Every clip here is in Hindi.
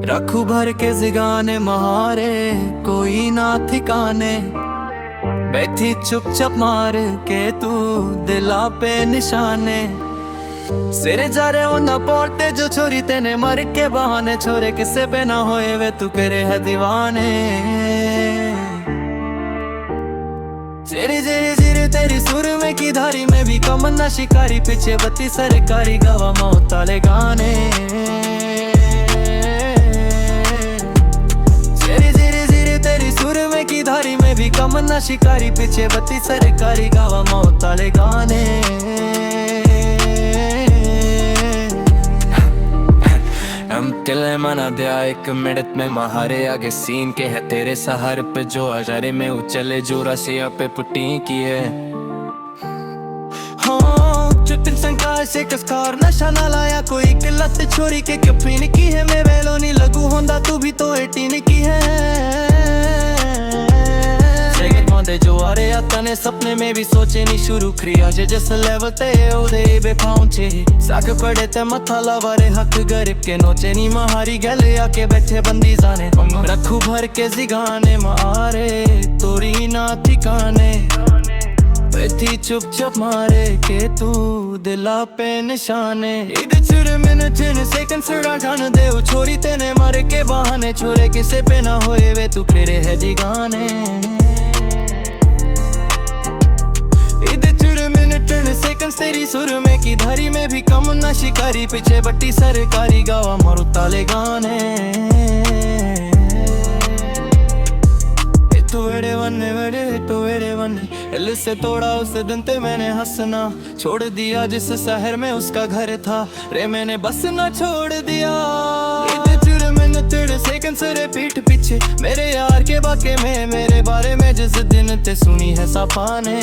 रखू भर के जिगाने महारे कोई ना ठिकाने, बैठी चुपचाप मार के तू दिला पे निशाने। सिरे जा रहे हो ना पोटे जो छोरी तेने मर के बहाने, छोरे किसे पे ना होए वे तू करे है दीवाने। तेरी जेरी जेरी तेरी सुर में की धारी में भी कमन्ना शिकारी, पीछे बत्ती सरकारी गवा मौत ताले गाने। जेरी जेरी जेरी तेरी सुर में की धारी में भी कमन्ना शिकारी, पीछे बत्ती सरकारी गवा मौत ताले गाने। हम तिले मना दिया एक मिनट में महारे आगे सीन के है तेरे सहारे पे जो हजारे में उचले जो रसिया पे पुट्टी की है। हाँ चुतिन संकार से कसकार नशा ना लाया कोई किल्लत छोरी के कफीन की है। मैं वेलो नहीं लगू होंदा तू भी तो 18 की है। जो आ रहे तने सपने में भी सोचे नहीं शुरू क्रिया जे जिस लेवल ते ओदे बे पहुंचे। साक पड़े ते मथा लावारे हक गरीब के नोचे नी महारी गले आके बैठे बंदी जाने। रखू भर के जिगाने मारे तोरी ना ठिकाने, बैठी चुपचाप मारे के तू दिला पे निशाने। इधर चुर मिनट सेकंड सड़ा जान दे छोरी तेने मारे के बहाने, छोरे किसे पे ना होए वे तू फेरे है जिगाने। सेकंड तेरी सुर में की धारी में भी कम ना शिकारी, पीछे बट्टी सरकारी गावा मारू ताले गाने। तू वेड़े वने दिल से तोड़ा उस दिन ते मैंने हंसना छोड़ दिया, जिस शहर में उसका घर था रे मैंने बस ना छोड़ दिया। तेरे सेकंड सरे पीठ पीछे मेरे यार के बाके में, मेरे बारे में जिस दिन ते सुनी है सपाने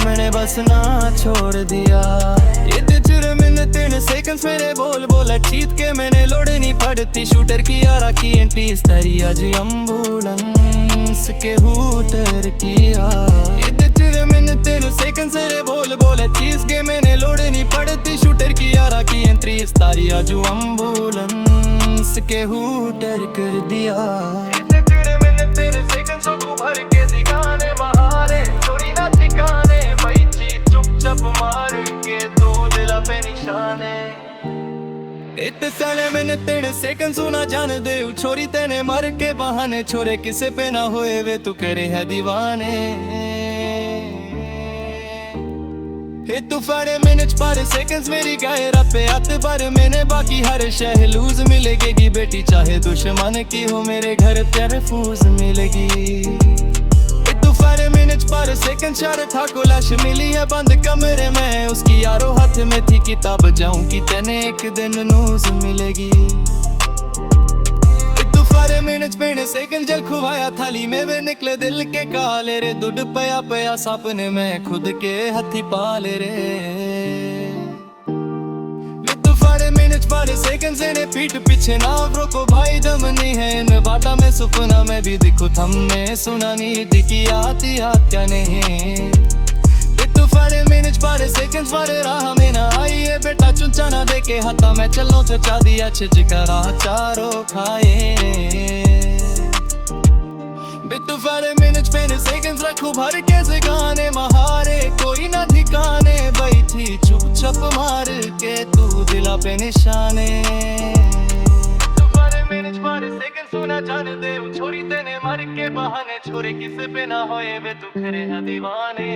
मैंने बस ना छोड़ दिया। ये तेरे सेकंड्स मेरे बोल बोला चीत के मैंने लोड़ नहीं पड़ती, शूटर की यारा की एंटी इस तरी आज एम्बुलेंस के हूटर किया। ये तेरे सेकंड्स मेरे बोल बोला चीज के मैंने लोड़ नहीं पड़ती, शूटर की यारा की एंट्री इस तरी आज एम्बुलेंस के हूटर कर दिया। तेरे सेकंड्सों को भर के दिखाने महारे थोड़ी ना ठिकाने, बैठी चुपचाप मार के दो दिला पे निशाने। इतने साले मैंने तेरे सेकंड सुना जान दे छोरी तेने मर के बहाने, छोरे किसे पे ना होए वे तू करे है दीवाने। तू फारे मिनट पारे सेकंड्स मेरी गायरा पे आते बार मैंने बाकी हर शह लूज मिलेगी, बेटी चाहे दुश्मन की हो मेरे घर तेरे फूज मिलेगी। तू फारे मिनट पारे सेकंड चार था को लाश मिली है बंद कमरे में, उसकी यारो हाथ में थी किताब जाऊं कि तेने एक दिन न्यूज मिलेगी। मिनट पेड़ सेकंड जल खुवाया थाली में वे निकले दिल के काले रे, दूध पया पया सपने में खुद के हथी पाले रे। मिनट पारे सेकंड से ने पीठ पीछे ना रोको भाई दम नहीं है इन बाटा में सुपना में भी दिखो थमने सुना नहीं दिखी आती क्या नहीं। मिनट पारे सेकंड्स पारे राह में ना आई है बेटा चुंचा ना देके हता मैं चलो तो चा दिया छिचकरा चारों खाए। बिट्टू फारे मिनट पेन सेकंड्स रखू भर के जिगाने महारे कोई ना ठिकाने, बैठी चुपचाप मार के तू दिला पे निशाने। मिनट पारे सेकंड सुना जान दे छोरी तेने मर के बहाने, छोरे किसे पे ना होए वे तू करे है दीवाने।